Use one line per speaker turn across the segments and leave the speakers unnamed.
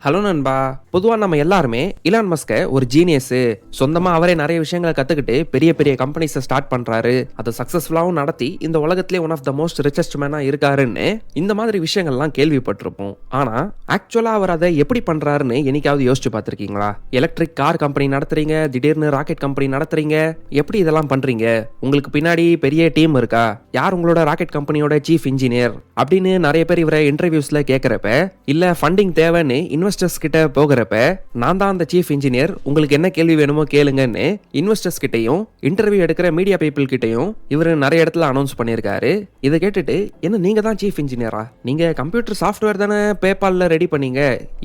Hello நண்பா. பொதுவா நம்ம எல்லாருமே இலான் மஸ்கை ஒரு ஜீனியஸ், சொந்தமா அவரே நிறைய விஷயங்களை கத்துக்கிட்டு பெரிய பெரிய கம்பெனிஸை ஸ்டார்ட் பண்றாரு, அதை சக்சஸ்ஃபுல்லாவும் நடத்தி இந்த உலகத்திலே one of the most richest மேனா இருக்காருன்னு இந்த மாதிரி விஷயங்கள்லாம் கேள்விப்பட்டிருப்போம். ஆனா ஆக்சுவலா அவர் அதை எப்படி பண்றாருன்னு என்னைக்காவது யோசிச்சு பார்த்திருக்கீங்களா? எலக்ட்ரிக் கார் கம்பெனி நடத்துறீங்க, திடீர்னு ராக்கெட் கம்பெனி நடத்துறீங்க, எப்படி இதெல்லாம் பண்றீங்க? உங்களுக்கு பின்னாடி பெரிய டீம் இருக்கா? யார் உங்களோட ராக்கெட் கம்பெனியோட சீஃப் இன்ஜினியர் அப்படின்னு நிறைய பேர் இவரை இன்டர்வியூஸ்ல கேட்கறப்ப, இல்ல ஃபண்டிங் தேவைன்னு இன்வெஸ்டர்ஸ் கிட்ட போகிறப்ப, நான் தான் அந்த சீஃப் இன்ஜினியர், உங்களுக்கு என்ன கேள்வி வேணுமோ கேளுங்கன்னு இன்வெஸ்டர்ஸ் கிட்டையும் இன்டர்வியூ எடுக்கிற மீடியா பீப்புள் கிட்டையும் இவர் நிறைய இடத்துல அனௌன்ஸ் பண்ணியிருக்காரு. இதை கேட்டுட்டு, என்ன நீங்க தான் சீஃப் இன்ஜினியரா? நீங்க கம்ப்யூட்டர் சாஃப்ட்வேர் தானே பேபால்ல ரெடி பண்ணீங்க,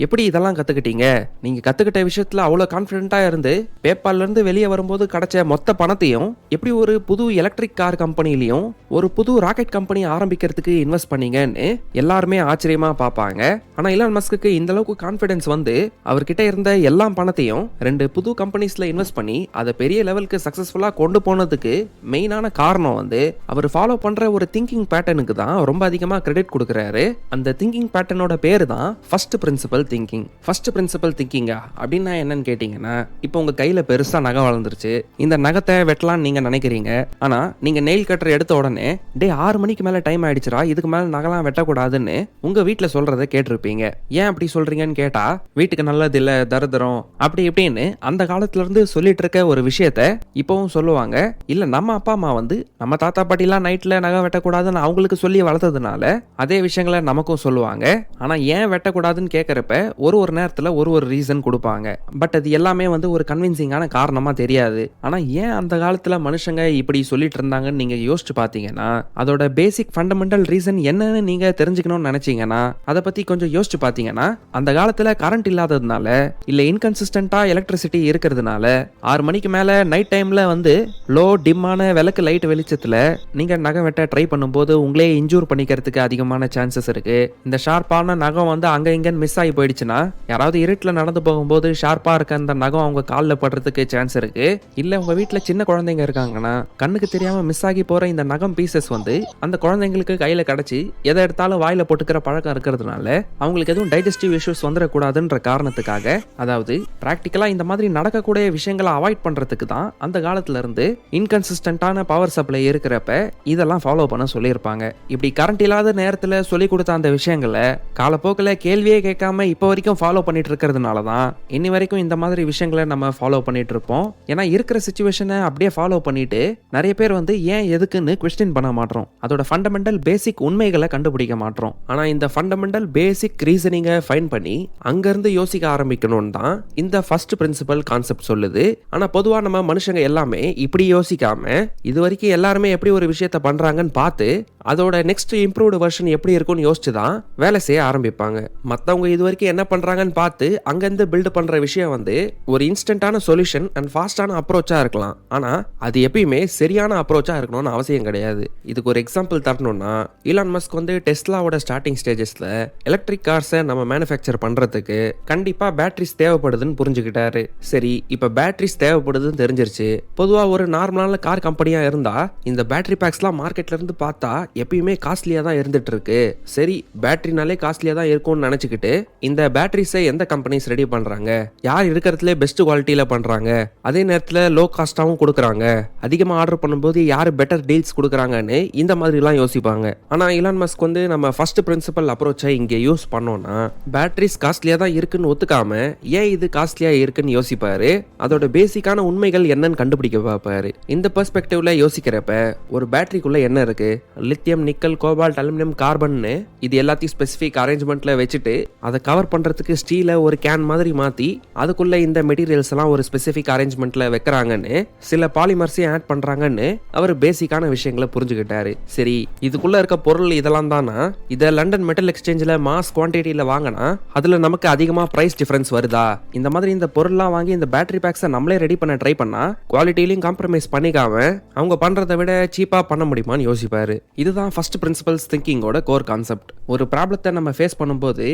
எப்படி இதெல்லாம் கத்துக்கிட்டீங்க? நீங்க கத்துக்கிட்ட விஷயத்துல அவ்வளவு கான்பிடென்ட்டா இருந்து பேபால்ல இருந்து வெளியே வரும்போது கிடைச்ச மொத்த பணத்தையும் எப்படி ஒரு புது எலக்ட்ரிக் கார் கம்பெனிலையும் ஒரு புது ராக்கெட் கம்பெனி ஆரம்பிக்கிறதுக்கு இன்வெஸ்ட் பண்ணீங்கன்னு எல்லாருமே ஆச்சரியமா பார்ப்பாங்க. ஆனா இலான் மஸ்க்கு இந்த அளவுக்கு கான்பிடன்ஸ் வந்து அவர்கிட்ட இருந்த எல்லா பணத்தையும் 2 புது கம்பெனிஸ்ல இன்வெஸ்ட் பண்ணி அதை பெரிய லெவலுக்கு சக்சஸ்ஃபுல்லா கொண்டு போனதுக்கு மெயினான காரணம் வந்து அவர் ஃபாலோ பண்ற ஒரு திங்கிங் பேட்டர்னுக்கு தான் ரொம்ப அதிகமா கிரெடிட் கொடுக்கறாரு. அந்த திங்கிங் பேட்டர்னோட பேரு தான் first principle thinking. First principle திங்கிங்கா அப்படின்னா என்னன்னு கேட்டீங்கன்னா, இப்போ உங்க கையில பெருசா நகம் வளர்ந்துருச்சு, இந்த நகத்தை வெட்டலாம்னு நீங்க நினைக்கிறீங்க. ஆனா நீங்க நெயில் கட்டர் எடுத்த உடனே, டே 6 மணிக்கு மேல டைம் ஆயிடுச்சுரா, இதுக்கு மேல நகலாம் வெட்டக்கூடாதுன்னு உங்க வீட்டுல சொல்றதை கேட்டிருப்பீங்க. ஏன் அப்படி சொல்றீங்கன்னு கேட்டா, வீட்டுக்கு நல்லது இல்ல, தரித்திரம் அப்படி இப்படின்னு அந்த காலத்துல இருந்து சொல்லிட்டு இருக்க ஒரு விஷயத்த இப்பவும் சொல்லுவாங்க. இல்ல நம்ம அப்பா அம்மா வந்து நம்ம தாத்தா பாட்டி எல்லாம் நைட்ல நகை வெட்டக்கூடாதுன்னு அவங்களுக்கு சொல்லி வளர்த்ததுனால அதே விஷயங்களை நமக்கும் சொல்லுவாங்க. ஆனா ஏன் வெட்டக்கூடாதுன்னு கேட்கறப்ப ஒரு நேரத்துல ஒரு ரீசன் கொடுப்பாங்க. பட் அது எல்லாமே வந்து ஒரு கன்வின்சிங்கான காரணமா தெரியாது. ஆனா ஏன் அந்த காலத்துல மனுஷங்க இப்படி சொல்லிட்டு இருந்தாங்கன்னு நீங்க யோசிச்சு பாத்தீங்கன்னா, அதோட பேசிக் ஃபண்டமெண்டல் ரீசன் என்னன்னு நீங்க தெரிஞ்சுக்கணும்னு நினைச்சீங்கன்னா, அதை பத்தி கொஞ்சம் யோசிச்சு பாத்தீங்கன்னா, அந்த காலத்துல கரண்ட் இல்லாததுனால இல்ல இன்கன்சிஸ்டன்டா எலக்ட்ரிசிட்டி இருக்கிறதுனால 6 மணிக்கு மேல நைட் டைம்ல வந்து லோ டிம்மான விளக்கு லைட் வெளிச்சத்துல நீங்க நகம் வெட்ட ட்ரை பண்ணும்போது உங்களே இன்ஜூர் பண்ணிக்கிறதுக்கு அதிகமான சான்சஸ் இருக்கு. இந்த ஷார்ப்பான நகம் வந்து அங்க இங்க மிஸ் ஆகி போயிடுச்சுன்னா, யாராவது இருட்டுல நடந்து போகும்போது ஷார்ப்பா இருக்க அந்த நகம் அவங்க காலில் படுறதுக்கு சான்ஸ் இருக்கு. இல்ல உங்க வீட்டுல சின்ன குழந்தைங்க இருக்காங்கன்னா, கண்ணுக்கு தெரியாம மிஸ் ஆகி போற இந்த நகம் பீசஸ் வந்து அந்த குழந்தைங்களுக்கு கையில கிடைச்சி எதை எடுத்தாலும் வாயில போட்டுக்கிற பழக்கம் இருக்கிறதுனால அவங்களுக்கு எதுவும் டைஜஸ்டிவ் இஷ்யூஸ் வந்துடக்கூடாதுன்ற காரணத்துக்காக, அதாவது பிராக்டிக்கலா இந்த மாதிரி நடக்கக்கூடிய விஷயங்களை அவாய்ட் பண்றதுக்கு தான் அந்த காலத்துல இருந்து இன்கன்சிஸ்டன்டான பவர் சப்ளை இருக்கிறப்ப இதெல்லாம் ஃபாலோ பண்ண சொல்லியிருப்பாங்க. இப்படி கரண்ட் இல்லாத நேரத்துல சொல்லி கொடுத்த அந்த விஷயங்களை காலப்போக்கில் கேள்வியே கேட்காம இப்போ வரைக்கும் ஃபாலோ பண்ணிட்டு இருக்கிறதுனால தான் இன்னி வரைக்கும் இந்த மாதிரி விஷயங்களை நம்ம ஃபாலோ பண்ணிட்டு இருப்போம். ஏன்னா இருக்கிற சிச்சுவேஷனை அப்படியே ஃபாலோ பண்ணிட்டு நிறைய பேர் வந்து ஏன் எதுக்குன்னு குவெஸ்டின் பண்ண மாட்டோம். அதோட ஃபண்டமெண்டல் பேசிக் உண்மைகளை கண்டுபிடிக்க மாட்டோம். ஆனா இந்த ஃபண்டமெண்டல் பேசிக் ரீசனிங்கை ஃபைண்ட் பண்ணி அங்கிருந்து யோசிக்க ஆரம்பிக்கணும்னு தான் இந்த ஃபர்ஸ்ட் பிரின்சிபல் கான்செப்ட் சொல்லுது. ஆனா பொதுவா நம்ம மனுஷங்க எல்லாமே இப்படி யோசிக்காம இது வரைக்கும் எல்லாருமே எப்படி ஒரு விஷயத்த பண்றாங்கன்னு பார்த்து அதோட நெக்ஸ்ட் இம்ப்ரூவ்டு வெர்ஷன் எப்படி இருக்கும்னு யோசிச்சு தான் வேலை செய்ய ஆரம்பிப்பாங்க. மற்றவங்க இது வரைக்கும் என்ன பண்றாங்கன்னு பார்த்து அங்கிருந்து பில்ட் பண்ற விஷயம் வந்து ஒரு இன்ஸ்டன்டான சொல்யூஷன் அண்ட் ஃபாஸ்டான அப்ரோச்சா இருக்கலாம். ஆனா அது எப்பயுமே சரியான அப்ரோச்சா இருக்கணும்னு அவசியம் கிடையாது. இதுக்கு ஒரு எக்ஸாம்பிள் தரணும்னா, இலான் மஸ்க் வந்து டெஸ்லாவோட ஸ்டார்டிங் ஸ்டேஜஸ்ல எலக்ட்ரிக் கார்ஸை நம்ம மேனுஃபேக்சர் பண்றதுக்கு கண்டிப்பா பேட்டரிஸ் தேவைப்படுதுன்னு புரிஞ்சுக்கிட்டாரு. சரி, இப்ப பேட்டரிஸ் தேவைப்படுதுன்னு தெரிஞ்சிருச்சு. பொதுவா ஒரு நார்மலான கார் கம்பெனியா இருந்தா இந்த பேட்டரி பேக்ஸ்லாம் மார்க்கெட்ல இருந்து பார்த்தா எப்பயுமே காஸ்ட்லியா தான் இருந்துட்டு இருக்கு. சரி, பேட்டரினாலே காஸ்ட்லியா தான் இருக்கும்னு நினைச்சுக்கிட்டு இந்த பேட்டரிஸை எந்த கம்பெனிஸ் ரெடி பண்றாங்க, யார் இருக்கிறதுல பெஸ்ட் குவாலிட்டியில பண்றாங்க, அதே நேரத்துல லோ காஸ்டாவும் கொடுக்குறாங்க, அதிகமா ஆர்டர் பண்ணும்போது யாரு பெட்டர் டீல்ஸ் கொடுக்குறாங்கன்னு இந்த மாதிரி எல்லாம் யோசிப்பாங்க. ஆனா இலான் மஸ்க் வந்து நம்ம ஃபர்ஸ்ட் பிரின்சிபல் அப்ரோச்சை இங்க யூஸ் பண்ணோம்னா, பேட்டரிஸ் காஸ்ட்லியா தான் இருக்குன்னு ஒத்துக்காம ஏன் இது காஸ்ட்லியா இருக்குன்னு யோசிப்பாரு. அதோட பேசிக்கான உண்மைகள் என்னன்னு கண்டுபிடிக்க பார்ப்பாரு. இந்த பெர்ஸ்பெக்டிவ்ல யோசிக்கிறப்ப ஒரு பேட்டரிக்குள்ள என்ன இருக்கு, லித்தியம், நிக்கல், கோபால்ட், அலுமினியம், கார்பன்னு இது எல்லாத்தையும் ஸ்பெசிபிக் அரேஞ்ச்மெண்ட்ல வச்சுட்டு அதை கவர் பண்றதுக்கு ஸ்டீலை ஒரு கேன் மாதிரி மாத்தி அதுக்குள்ள இந்த மெட்டீரியல்ஸ் எல்லாம் ஒரு ஸ்பெசிபிக் அரேஞ்ச்மெண்ட்ல வைக்கிறாங்கன்னு, சில பாலிமர்ஸையும் ஆட் பண்றாங்கன்னு அவர் பேசிக்கான விஷயங்களை புரிஞ்சுக்கிட்டாரு. சரி, இதுக்குள்ள இருக்க பொருள் இதெல்லாம் தானா, இதை லண்டன் மெட்டல் எக்ஸ்சேஞ்சில் மாஸ் குவான்டிட்டியில வாங்கினா அதுல நமக்கு அதிகமா பிரைஸ் டிஃபரன்ஸ் வருதா, இந்த மாதிரி இந்த பொருள்லாம் வாங்கி இந்த பேட்டரி பேக்ஸை நம்மளே ரெடி பண்ண ட்ரை பண்ணா குவாலிட்டியிலையும் காம்ப்ரமைஸ் பண்ணிக்காம அவங்க பண்றதை விட சீப்பா பண்ண முடியுமான்னு யோசிப்பாரு. இதுதான் ஃபர்ஸ்ட் பிரின்சிபல்ஸ் திங்கிங்கோட கோர் கான்செப்ட். ஒரு ப்ராப்ளத்தை நம்ம ஃபேஸ் பண்ணும்போது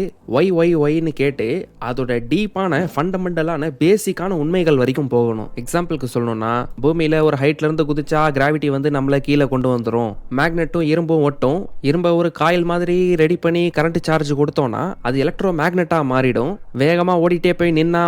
ஒய்னு கேட்டு அதோட டீப்பான ஃபண்டமெண்டலான பேசிக்கான உண்மைகள் வரைக்கும் போகணும். எக்ஸாம்பிளுக்கு சொல்லணும்னா, பூமியில ஒரு ஹைட்ல இருந்து குதிச்சா கிராவிட்டி வந்து நம்மள கீழே கொண்டு வந்துடும். மேக்னெட்டும் இரும்பும் ஒட்டும். இரும்ப ஒரு காயில் மாதிரி ரெடி பண்ணி கரண்ட் சார்ஜ் கொடுத்தோம்னா அது எலக்ட்ரோ மேக்னெட்டா மேக்னெட்டா மாறிடும். வேகமா ஓடிட்டே போய் நின்னா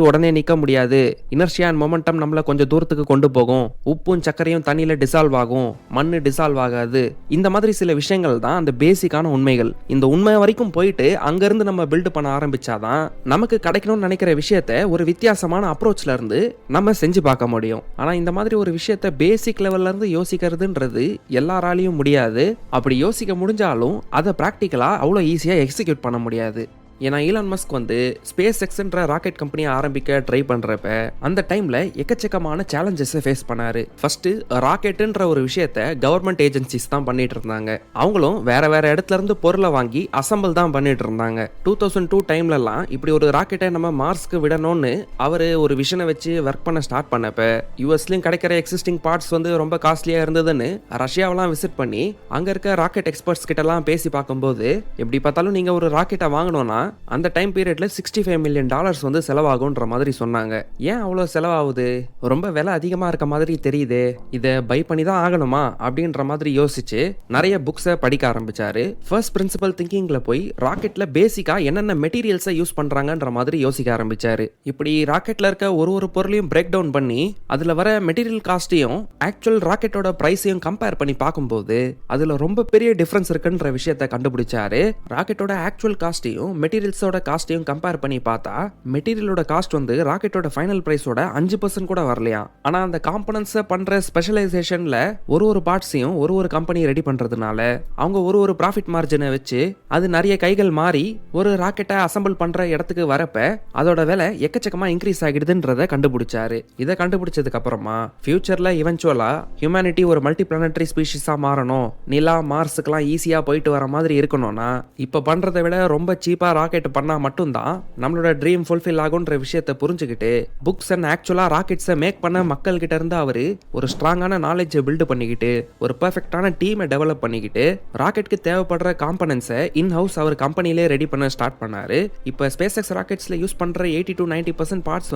உடனே நிக்க முடியாது. இனர்ஷியா அண்ட் மொமெண்டம் நம்மள கொஞ்சம் தூரத்துக்கு கொண்டு போகும். உப்பும் சர்க்கரையும் தண்ணியில டிசால்வ் ஆகும், மண்ணு டிசால்வ் ஆகாது. இந்த மாதிரி சில விஷயங்கள் தான் அந்த பேசிக்கான உண்மைகள். இந்த உண்மை வரைக்கும் போயிட்டு அங்கிருந்து நம்ம பில்ட் பண்ண ஆரம்பிச்சாதான் நமக்கு கிடைக்கணும்னு நினைக்கிற விஷயத்த ஒரு வித்தியாசமான அப்ரோச்ல இருந்து நம்ம செஞ்சு பார்க்க முடியும். ஆனா இந்த மாதிரி ஒரு விஷயத்த பேசிக் லெவல்ல இருந்து யோசிக்கிறதுன்றது எல்லாராலையும் முடியாது. அப்படி யோசிக்க முடிஞ்சாலும் அதை பிராக்டிக்கலா அவ்வளோ ஈஸியா எக்ஸிக்யூட் பண்ண முடியாது. ஏன்னா ஈலான் மஸ்க் ஸ்பேஸ் எக்ஸ்ன்ற ராக்கெட் கம்பெனியை ஆரம்பிக்க ட்ரை பண்றப்ப அந்த டைம்ல எக்கச்சக்கமான சேலஞ்சஸை ஃபேஸ் பண்ணாரு. ஃபர்ஸ்ட் ராக்கெட்டுன்ற ஒரு விஷயத்த கவர்மெண்ட் ஏஜென்சிஸ் தான் பண்ணிட்டு இருந்தாங்க. அவங்களும் வேற வேற இடத்துல இருந்து பொருளை வாங்கி அசம்பிள் தான் பண்ணிட்டு இருந்தாங்க. 2002 டைம்லலாம் இப்படி ஒரு ராக்கெட்டை நம்ம மார்ஸ்க்கு விடணும்னு அவரு ஒரு விஷனை வச்சு ஒர்க் பண்ண ஸ்டார்ட் பண்ணப்ப யூஎஸ்லயும் கிடைக்கிற எக்ஸிஸ்டிங் பார்ட்ஸ் ரொம்ப காஸ்ட்லியா இருந்ததுன்னு ரஷ்யாவெல்லாம் விசிட் பண்ணி அங்க இருக்க ராக்கெட் எக்ஸ்பர்ட்ஸ் கிட்ட எல்லாம் பேசி பார்க்கும்போது எப்படி பார்த்தாலும் நீங்க ஒரு ராக்கெட்டை வாங்கணும்னா அந்த டைம் பீரியட்ல $65 மில்லியன் செலவாகும்ன்ற மாதிரி சொன்னாங்க. ஏன் அவ்வளவு செலவாகுது, ரொம்ப விலை அதிகமா இருக்க மாதிரி தெரியுது, இதை பை பண்ணி தான் ஆகணுமா அப்படின்ற மாதிரி யோசிச்சு நிறைய புக்ஸை படிக்க ஆரம்பிச்சாரு. ஃபர்ஸ்ட் பிரின்சிபல் திங்கிங்ல போய் ராக்கெட்ல பேசிக்கா என்னென்ன மெட்டீரியல்ஸை யூஸ் பண்றாங்கன்ற மாதிரி யோசிக்க ஆரம்பிச்சாரு. இப்படி ராக்கெட்ல இருக்க ஒரு பொருளையும் பிரேக் டவுன் பண்ணி அதுல வர மெட்டீரியல் காஸ்டையும் ஆக்சுவல் ராக்கெட்டோட பிரைஸையும் கம்பேர் பண்ணி பார்க்கும்போது அதுல ரொம்ப பெரிய டிஃபரன்ஸ் இருக்குன்ற விஷயத்தை கண்டுபிடிச்சாரு. ராக்கெட்டோட ஆக்சுவல் காஸ்டையும் மெட்டீரியல்ஸோட காஸ்டையும் கம்பேர் பண்ணி பார்த்தா மெட்டீரியலோட காஸ்ட் ராக்கெட்டோட ஃபைனல் பிரைஸோட 5% கூட வரலையா. ஆனா அந்த காம்பனன்ட்ஸை பண்ற ஸ்பெஷலைசேஷன்ல ஒரு பார்ட்ஸையும் ஒரு கம்பெனி ரெடி பண்றதுனால அவங்க ஒரு ப்ராஃபிட் மார்ஜினை வச்சு அது நிறைய கைகள் மாறி ஒரு ராக்கெட்டை அசம்பிள் பண்ற இடத்துக்கு வரப்ப அதோட விலை எக்கச்சக்கமா இன்க்ரீஸ் ஆகிடுதுன்றத கண்டுபிடிச்சாரு. இதை கண்டுபிடிச்சதுக்கு அப்புறமா ஃபியூச்சர்ல இவென்ச்சுவலா ஹியூமனிட்டி ஒரு மல்டி பிளானட்டரி ஸ்பீஷிஸா மாறணும், நிலா மார்ஸுக்கெல்லாம் ஈஸியா போயிட்டு வர மாதிரி இருக்கணும்னா இப்ப பண்றதை விட ரொம்ப சீப்பா ராக்கெட் பண்ணா மட்டும்தான் நம்மளோட ட்ரீம் ஃபுல்ஃபில் ஆகும்ன்ற விஷயத்தை புரிஞ்சுக்கிட்டு புக்ஸ் அண்ட் ஆக்சுவலா ராக்கெட்ஸை மேக் பண்ண மக்கள் கிட்ட இருந்து அவரு ஒரு ஸ்ட்ராங்கான நாலேஜை பில்ட் பண்ணிக்கிட்டு ஒரு பெர்ஃபெக்டான டீமை டெவலப் பண்ணிக்கிட்டு ராக்கெட்க்கு தேவைப்படுற காம்பனன்ட்ஸை இன் ஹவுஸ் அவர் கம்பெனிலே ரெடி பண்ண ஸ்டார்ட் பண்ணாரு. இப்போ ஸ்பேஸ் எக்ஸ் ராக்கெட்ஸ்ல யூஸ் பண்ற 80 to 90% பார்ட்ஸ்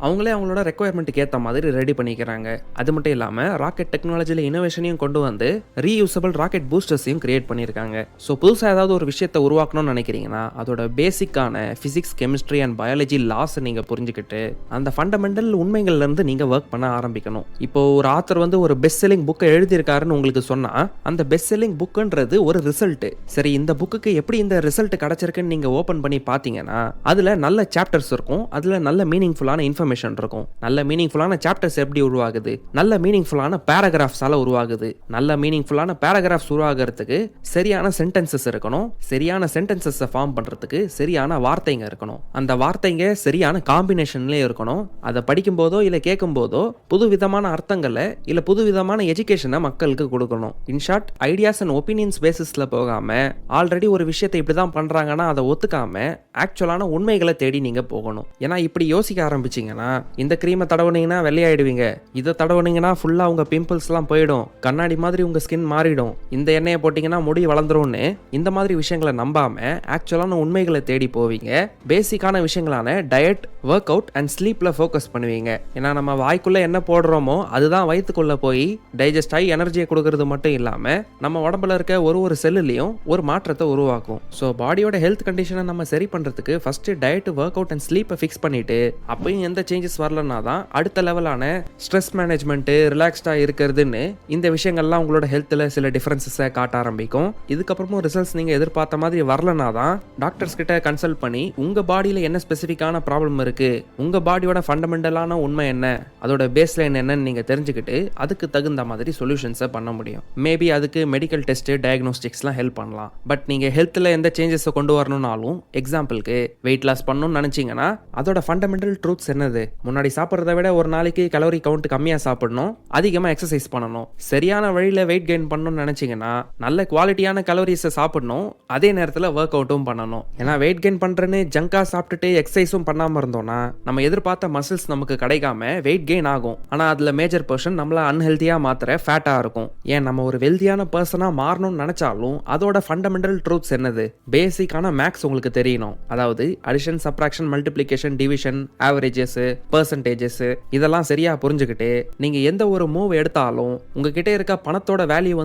அவங்களே அவங்களோட ரெக்குயர்மெண்ட்டுக்கு ஏற்ற மாதிரி ரெடி பண்ணிக்கிறாங்க. அது மட்டும் இல்லாம ராக்கெட் டெக்னாலஜில இனோவேஷனையும் கொண்டு ரீயூசபிள் ராக்கெட் பூஸ்டர்ஸையும் கிரியேட் பண்ணிருக்காங்க. ஸோ புதுசாக ஏதாவது ஒரு விஷயத்தை உருவாக்கணும்னு நினைக்கிறீங்கன்னா அதோட பேசிக்கான physics, chemistry and biology laws நீங்க புரிஞ்சுக்கிட்டு அந்த ஃபண்டமெண்டல் உண்மைகள்ல இருந்து நீங்க ஒர்க் பண்ண ஆரம்பிக்கணும். இப்போ ஒரு ஆத்தர் ஒரு பெஸ்ட் செல்லிங் புக்கை எழுதியிருக்காருன்னு உங்களுக்கு சொன்னா அந்த பெஸ்ட் செல்லிங் புக்குன்றது ஒரு ரிசல்ட். சரி, இந்த புக்குக்கு எப்படி இந்த ரிசல்ட் கிடைச்சிருக்குன்னு நீங்க ஓபன் பண்ணி பாத்தீங்கன்னா அதுல நல்ல சாப்டர்ஸ் இருக்கும், அதுல நல்ல மீனிங்ஃபுல்லான இன்ஃபர்மேஷன் இருக்கும். நல்ல மீனிங்ஃபுல்லான சாப்டர்ஸ் எப்படி உருவாகுது, நல்ல மீனிங்ஃபுல்லான பேராகிராஃப்ஸால உருவாகுது. நல்ல மீனிங்ஃபுல்லான பேராகிராஃப்ஸ் உருவாகிறதுக்கு சரியான சென்டென்சஸ் இருக்கணும். சரியான சென்டென்சஸ் ஃபார்ம் பண்றதுக்கு சரியான வார்த்தைங்க இருக்கணும். அந்த வார்த்தைங்க சரியான காம்பினேஷன்லயே இருக்கணும். அதை படிக்கும் போதோ இல்ல கேட்கும் போதோ புது விதமான அர்த்தங்களை இல்ல புது விதமான எஜுகேஷனை மக்களுக்கு கொடுக்கணும். In short, ideas and opinions பேசிஸ்ல போகாம ஆல்ரெடி ஒரு விஷயத்தை இப்படிதான் பண்றாங்கன்னா அதை ஒத்துக்காம ஆக்சுவலான உண்மைகளை தேடி நீங்க போகணும். ஏன்னா இப்படி யோசிக்க ஆரம்பிச்சீங்கன்னா இந்த கிரீமை தடவுனீங்கன்னா வெள்ளையாயிடுவீங்க, இதை தடவுனீங்கன்னா ஃபுல்லா உங்க பிம்பிள்ஸ் எல்லாம் போயிடும், கண்ணாடி மாதிரி உங்க ஸ்கின் மாறிடும், இந்த எண்ணெயை போட்டீங்கன்னா முடி வளர்ந்துரும்னு இந்த மாதிரி விஷயங்களை நம்பாம ஆக்சுவலான உண்மைகளை தேடி போவீங்க. பேசிக்கான விஷயங்களான டயட், ஒர்க் அவுட் அண்ட் ஸ்லீப்ல ஃபோக்கஸ் பண்ணுவீங்க. ஏன்னா நம்ம வாய்க்குள்ள என்ன போடுறோமோ அதுதான் வயிற்றுக்குள்ள போய் டைஜஸ்ட் ஆகி எனர்ஜியை கொடுக்கறது மட்டும் இல்லாம நம்ம உடம்புல இருக்க ஒரு செல்லுலையும் ஒரு மாற்றத்தை உருவாக்கும். ஸோ பாடியோட ஹெல்த் கண்டிஷனை நம்ம சரி பண்றதுக்கு first diet, work out and ஸ்லீப்பை ஃபிக்ஸ் பண்ணிட்டு அப்பயும் எந்த சேஞ்சஸ் வரலன்னா தான் அடுத்த லெவலான ஸ்ட்ரெஸ் மேனேஜ்மெண்ட், ரிலாக்ஸ்டா இருக்கிறதுன்னு இந்த விஷயங்கள்லாம் உங்களோட ஹெல்த்ல சில டிஃபரன்சஸை காட்ட ஆரம்பிக்கும். இதுக்கப்புறமும் ரிசல்ட்ஸ் நீங்க எதிர்பார்த்த மாதிரி வரலனா தான் டாக்டர்ஸ் கிட்ட கன்சல்ட் பண்ணி உங்க பாடியில என்ன ஸ்பெசிஃபிக்கான ப்ராப்ளம் இருக்கு, உங்க பாடியோட ஃபண்டமெண்டலான உண்மை என்ன, அதோட பேஸ் லைன் என்னன்னு நீங்க தெரிஞ்சுக்கிட்டு அதுக்கு தகுந்த மாதிரி சொல்யூஷன்ஸை பண்ண முடியும். மேபி அதுக்கு மெடிக்கல் டெஸ்ட், டயக்னோஸ்டிக்ஸ்லாம் ஹெல்ப் பண்ணலாம். பட் நீங்க ஹெல்த்ல எந்த சேஞ்சஸை கொண்டு வரணும்னாலும், எக்ஸாம்பிளுக்கு வெயிட் லாஸ் பண்ணணும்னு நினைச்சீங்கன்னா அதோட ஃபண்டமெண்டல் ட்ரூத்ஸ் என்னது, முன்னாடி சாப்பிட்றத விட ஒரு நாளைக்கு கலோரி கவுண்ட் கம்மியா சாப்பிடணும், அதிகமா எக்ஸசைஸ் பண்ணணும். சரியான வழியில வெயிட் கெயின் பண்ணணும்னு நினைச்சீங்கன்னா நல்ல குவாலிட்டியான கலோரிஸை சாப்பிடணும், அதே நேரத்தில் ஒர்க் அவுட்டும் பண்ணணும். ஏன்னா வெயிட் கெயின் பண்றேன்னு ஜங்கா சாப்பிட்டுட்டு எக்ஸசைஸும் பண்ணாம இருந்தோம்னா நம்ம எதிர்பார்த்த மசில்ஸ் நமக்கு கிடைக்காம வெயிட் கெயின் ஆகும். ஆனா அதுல மேஜர் பர்சன் நம்மள அன்ஹெல்தியா மாத்திர ஃபேட்டா இருக்கும். ஏன் நம்ம ஒரு வெல்தியான பர்சனா மாறணும்னு நினைச்சாலும் அதோட ஃபண்டமெண்டல் ட்ரூத்ஸ் என்னது, பேசிக்கான மேக்ஸ் உங்களுக்கு தெரியணும். அதாவது addition, subtraction, multiplication, division, averages, percentages இதெல்லாம் சரியா புரிஞ்சுக்கிட்டு நீங்க எந்த ஒரு மூவ் எடுத்தாலும் உங்ககிட்ட இருக்க பணத்தோட வேல்யூ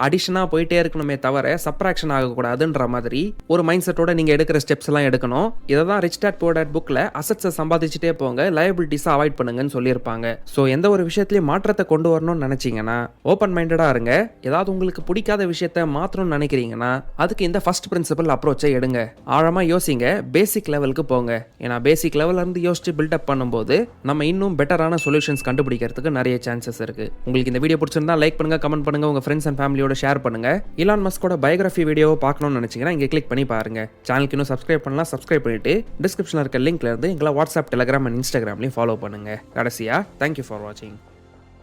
அடிஷனா போயிட்டே இருக்கணுமே தவிர சப்ராக்ஷன் ஆகக்கூடாதுன்ற மாதிரி ஒரு மைண்ட் செட்டோட நீங்க எடுக்கிற ஸ்டெப்ஸ் எல்லாம் எடுக்கணும். இதை தான் ரிச் டாட் புவர் டாட் புக்ல அசெட்ஸை சம்பாதிச்சுட்டே போங்க, லயபிலிட்டிஸை அவாய்ட் பண்ணுங்கன்னு சொல்லியிருப்பாங்க. ஸோ எந்த ஒரு விஷயத்திலையும் மாற்றத்தை கொண்டு வரணும்னு நினைச்சீங்கன்னா ஓப்பன் மைண்டடா இருங்க. ஏதாவது உங்களுக்கு பிடிக்காத விஷயத்த மாற்றணும்னு நினைக்கிறீங்கன்னா அதுக்கு இந்த ஃபர்ஸ்ட் பிரின்சிபல் அப்ரோச்சை எடுங்க. ஆழமா யோசிங்க, பேசிக் லெவலுக்கு போங்க. ஏன்னா பேசிக் லெவல்ல இருந்து யோசிச்சு பில்டப் பண்ணும்போது நம்ம இன்னும் பெட்டரான சொல்யூஷன்ஸ் கண்டுபிடிக்கிறதுக்கு நிறைய சான்சஸ் இருக்கு. உங்களுக்கு இந்த வீடியோ பிடிச்சிருந்தா லைக் பண்ணுங்க, கமெண்ட் பண்ணுங்க, உங்க ஃப்ரெண்ட்ஸ் அண்ட் ஃபேமிலியோட ஷேர் பண்ணுங்க. இலான் மஸ்கோட பயோகிராஃபி வீடியோவை பார்க்கணும்னு நினைச்சீங்கன்னா இங்க கிளிக் பண்ணி பாருங்க. சேனலுக்கு இன்னும் சப்ஸ்கிரைப் பண்ணலாம், சப்ஸ்கிரைப் பண்ணிட்டு டிஸ்கிரிப்ஷன்ல இருக்க லிங்க்ல இருந்து எங்களை வாட்ஸ்அப், டெலிகிராம் அண்ட் இன்ஸ்டாகிராம்லயும் ஃபாலோ பண்ணுங்க. கடைசியா தேங்க்யூ ஃபார் வாட்சிங்.